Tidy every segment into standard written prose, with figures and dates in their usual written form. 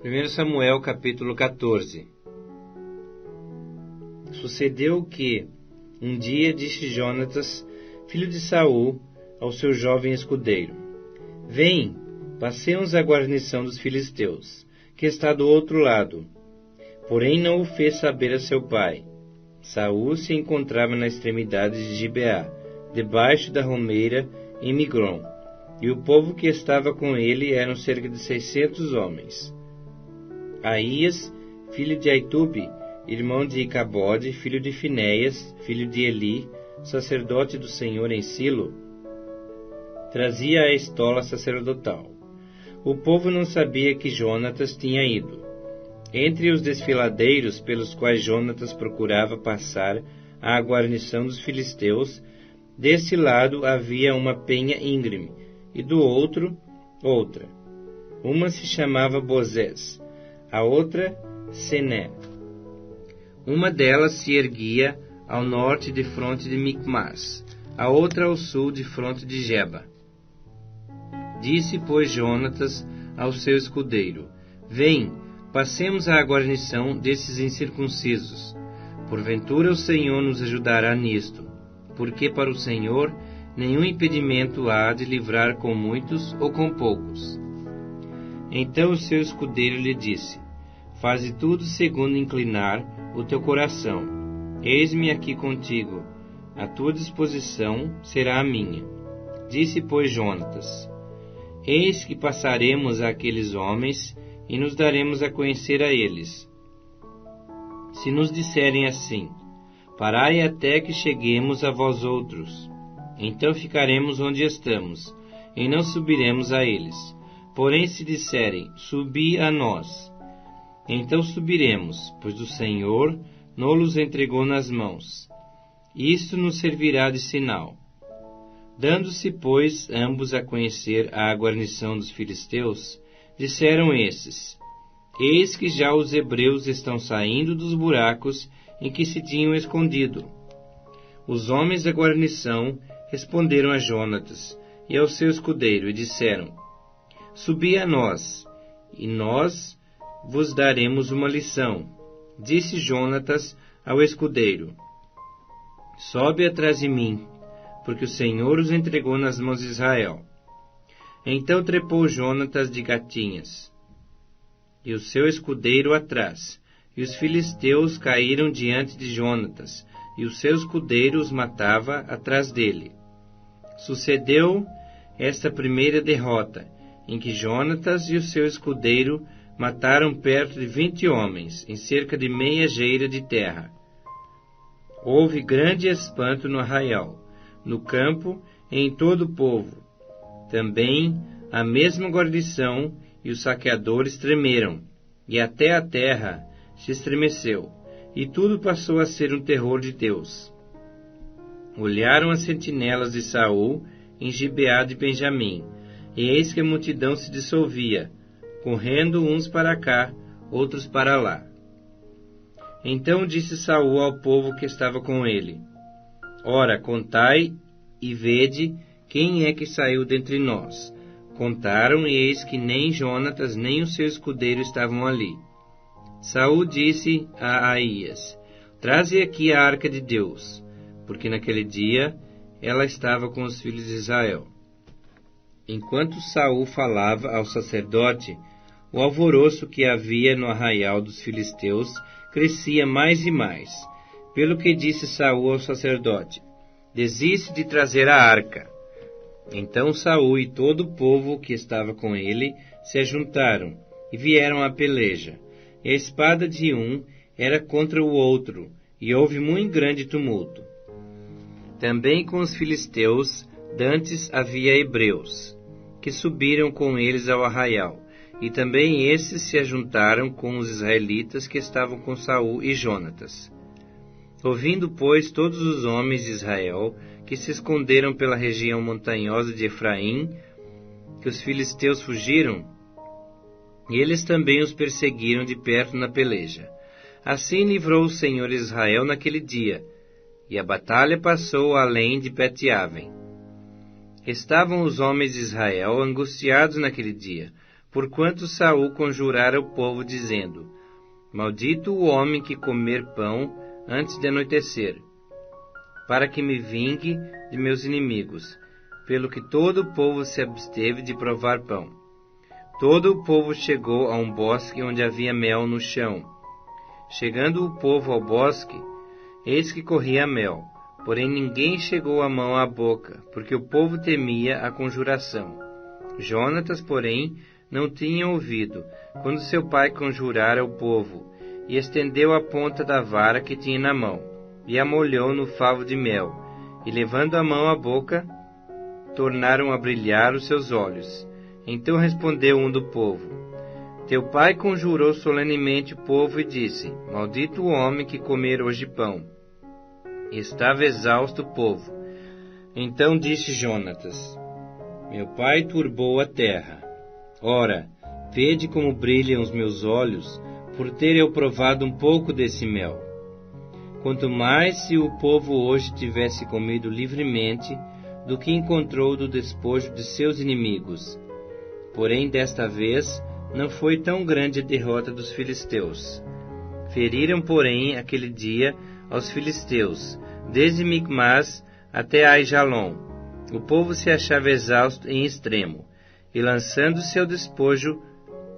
1 Samuel capítulo 14. Sucedeu que, um dia disse Jonatas, filho de Saul, ao seu jovem escudeiro: Vem, passemos à guarnição dos filisteus, que está do outro lado. Porém não o fez saber a seu pai. Saul se encontrava na extremidade de Gibeá, debaixo da romeira, em Migron, e o povo que estava com ele eram cerca de 600 homens. Aías, filho de Aitube, irmão de Icabode, filho de Finéias, filho de Eli, sacerdote do Senhor em Silo, trazia a estola sacerdotal. O povo não sabia que Jonatas tinha ido. Entre os desfiladeiros pelos quais Jonatas procurava passar à guarnição dos filisteus, desse lado havia uma penha íngreme, e do outro, outra. Uma se chamava Bozés, a outra Sené. Uma delas se erguia ao norte de fronte de Micmas, a outra ao sul de fronte de Geba. Disse, pois, Jonatas ao seu escudeiro: Vem, passemos à guarnição desses incircuncisos. Porventura o Senhor nos ajudará nisto, porque para o Senhor nenhum impedimento há de livrar com muitos ou com poucos. Então o seu escudeiro lhe disse: Faze tudo segundo inclinar o teu coração. Eis-me aqui contigo. A tua disposição será a minha. Disse, pois, Jonatas: Eis que passaremos àqueles homens e nos daremos a conhecer a eles. Se nos disserem assim: Parai até que cheguemos a vós outros, então ficaremos onde estamos, e não subiremos a eles. Porém, se disserem: Subi a nós, então subiremos, pois o Senhor nos entregou nas mãos. Isto nos servirá de sinal. Dando-se, pois, ambos a conhecer à guarnição dos filisteus, disseram esses: Eis que já os hebreus estão saindo dos buracos em que se tinham escondido. Os homens da guarnição responderam a Jonatas e ao seu escudeiro, e disseram: Subi a nós, e nós vos daremos uma lição. Disse Jonatas ao escudeiro: Sobe atrás de mim, porque o Senhor os entregou nas mãos de Israel. Então trepou Jonatas de gatinhas, e o seu escudeiro atrás, e os filisteus caíram diante de Jonatas, e o seu escudeiro os matava atrás dele. Sucedeu esta primeira derrota, em que Jonatas e o seu escudeiro mataram perto de 20 homens, em cerca de meia geira de terra. Houve grande espanto no arraial, no campo e em todo o povo. Também a mesma guarnição e os saqueadores tremeram, e até a terra se estremeceu, e tudo passou a ser um terror de Deus. Olharam as sentinelas de Saul em Gibeá de Benjamim, e eis que a multidão se dissolvia, correndo uns para cá, outros para lá. Então disse Saul ao povo que estava com ele: Ora, contai e vede quem é que saiu dentre nós. Contaram, e eis que nem Jonatas nem o seu escudeiro estavam ali. Saul disse a Aías: Traze aqui a arca de Deus, porque naquele dia ela estava com os filhos de Israel. Enquanto Saul falava ao sacerdote, o alvoroço que havia no arraial dos filisteus crescia mais e mais, pelo que disse Saul ao sacerdote: Desiste de trazer a arca. Então Saul e todo o povo que estava com ele se ajuntaram e vieram à peleja. E a espada de um era contra o outro, e houve muito grande tumulto. Também com os filisteus dantes havia hebreus, que subiram com eles ao arraial, e também esses se ajuntaram com os israelitas que estavam com Saul e Jonatas. Ouvindo, pois, todos os homens de Israel, que se esconderam pela região montanhosa de Efraim, que os filisteus fugiram, eles também os perseguiram de perto na peleja. Assim livrou o Senhor Israel naquele dia, e a batalha passou além de Bet-Aven. Estavam os homens de Israel angustiados naquele dia, porquanto Saul conjurara o povo, dizendo: Maldito o homem que comer pão antes de anoitecer, para que me vingue de meus inimigos. Pelo que todo o povo se absteve de provar pão. Todo o povo chegou a um bosque onde havia mel no chão. Chegando o povo ao bosque, eis que corria mel, porém ninguém chegou a mão à boca, porque o povo temia a conjuração. Jonatas, porém, não tinha ouvido, quando seu pai conjurara o povo, e estendeu a ponta da vara que tinha na mão, e a molhou no favo de mel, e levando a mão à boca, tornaram a brilhar os seus olhos. Então respondeu um do povo: Teu pai conjurou solenemente o povo e disse: Maldito o homem que comer hoje pão. Estava exausto o povo. Então disse Jonatas: Meu pai turbou a terra. Ora, vede como brilham os meus olhos, por ter eu provado um pouco desse mel. Quanto mais se o povo hoje tivesse comido livremente do que encontrou do despojo de seus inimigos. Porém, desta vez, não foi tão grande a derrota dos filisteus. Feriram, porém, aquele dia aos filisteus, desde Micmas até Aijalon. O povo se achava exausto em extremo, e lançando seu despojo,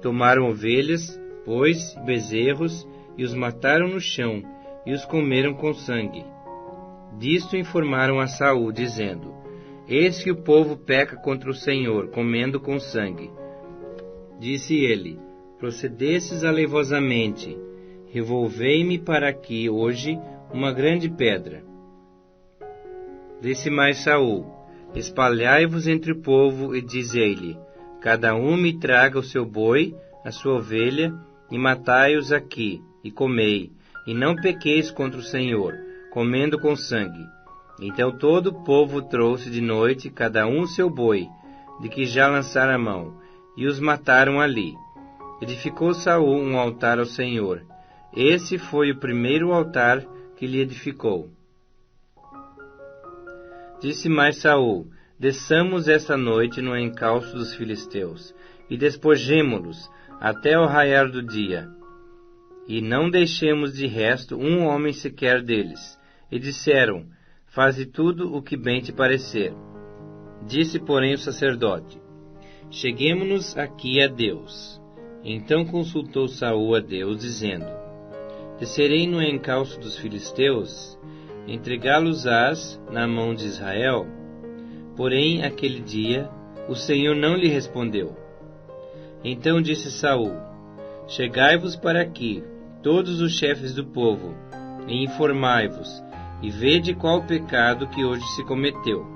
tomaram ovelhas, bois, bezerros, e os mataram no chão, e os comeram com sangue. Disto informaram a Saul, dizendo: Eis que o povo peca contra o Senhor, comendo com sangue. Disse ele: Procedestes aleivosamente. Revolvei-me para aqui hoje uma grande pedra. Disse mais Saul: Espalhai-vos entre o povo e dizei-lhe: Cada um me traga o seu boi, a sua ovelha, e matai-os aqui, e comei, e não pequeis contra o Senhor, comendo com sangue. Então todo o povo trouxe de noite cada um o seu boi, de que já lançara a mão, e os mataram ali. Edificou Saul um altar ao Senhor. Esse foi o primeiro altar que lhe edificou. Disse mais Saul: Desçamos esta noite no encalço dos filisteus, e despojemo-los até o raiar do dia, e não deixemos de resto um homem sequer deles. E disseram: Faze tudo o que bem te parecer. Disse, porém, o sacerdote: Cheguemo-nos aqui a Deus. Então consultou Saul a Deus, dizendo: Descerei no encalço dos filisteus, entregá-los-ás na mão de Israel? Porém, aquele dia, o Senhor não lhe respondeu. Então disse Saul: Chegai-vos para aqui, todos os chefes do povo, e informai-vos, e vede qual o pecado que hoje se cometeu.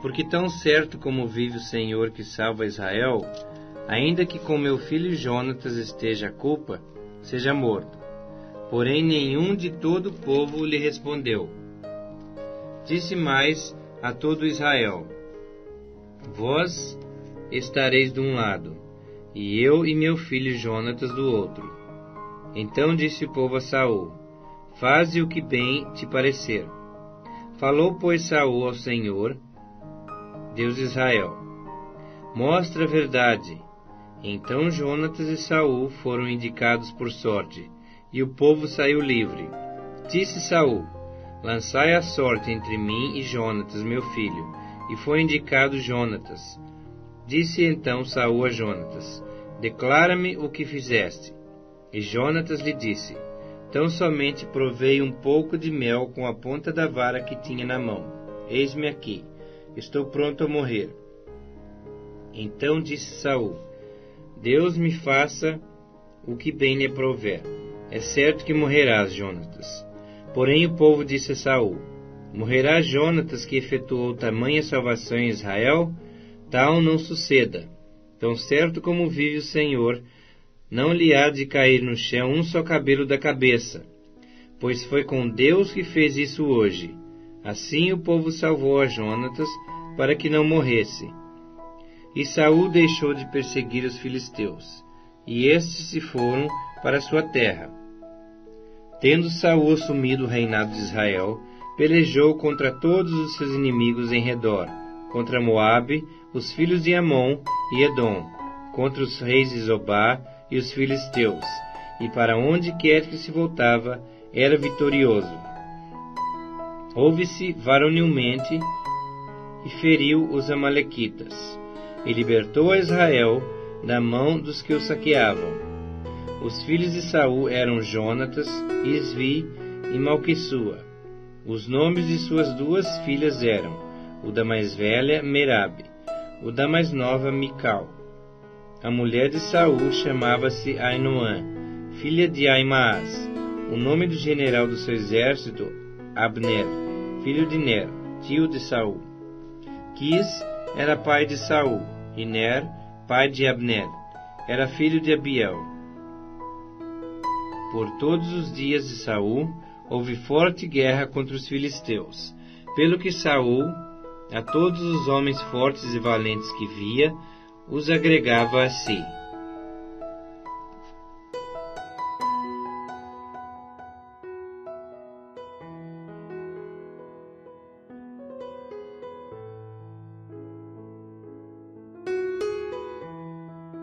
Porque tão certo como vive o Senhor que salva Israel, ainda que com meu filho Jonatas esteja a culpa, seja morto. Porém nenhum de todo o povo lhe respondeu. Disse mais a todo Israel: Vós estareis de um lado, e eu e meu filho Jonatas do outro. Então disse o povo a Saul: Faze o que bem te parecer. Falou, pois, Saul ao Senhor, Deus de Israel: Mostra a verdade. Então Jonatas e Saul foram indicados por sorte, e o povo saiu livre. Disse Saul: Lançai a sorte entre mim e Jonatas, meu filho. E foi indicado Jonatas. Disse então Saul a Jonatas: Declara-me o que fizeste. E Jonatas lhe disse: Tão somente provei um pouco de mel com a ponta da vara que tinha na mão. Eis-me aqui, estou pronto a morrer. Então disse Saul: Deus me faça o que bem lhe aprouver. É certo que morrerás, Jonatas. Porém o povo disse a Saul: Morrerá Jonatas, que efetuou tamanha salvação em Israel? Tal não suceda. Tão certo como vive o Senhor, não lhe há de cair no chão um só cabelo da cabeça, pois foi com Deus que fez isso hoje. Assim o povo salvou a Jonatas, para que não morresse. E Saul deixou de perseguir os filisteus, e estes se foram para sua terra. Tendo Saul assumido o reinado de Israel, pelejou contra todos os seus inimigos em redor, contra Moabe, os filhos de Amon e Edom, contra os reis de Zobá e os filisteus, e para onde quer que se voltava, era vitorioso. Houve-se varonilmente e feriu os amalequitas, e libertou a Israel da mão dos que o saqueavam. Os filhos de Saul eram Jonatas, Isvi e Malquissua. Os nomes de suas 2 filhas eram: o da mais velha, Merabe, o da mais nova, Mical. A mulher de Saul chamava-se Ainoã, filha de Aimaas. O nome do general do seu exército, Abner, filho de Ner, tio de Saul. Quis era pai de Saul, e Ner, pai de Abner, era filho de Abiel. Por todos os dias de Saul houve forte guerra contra os filisteus, pelo que Saul, a todos os homens fortes e valentes que via, os agregava a si.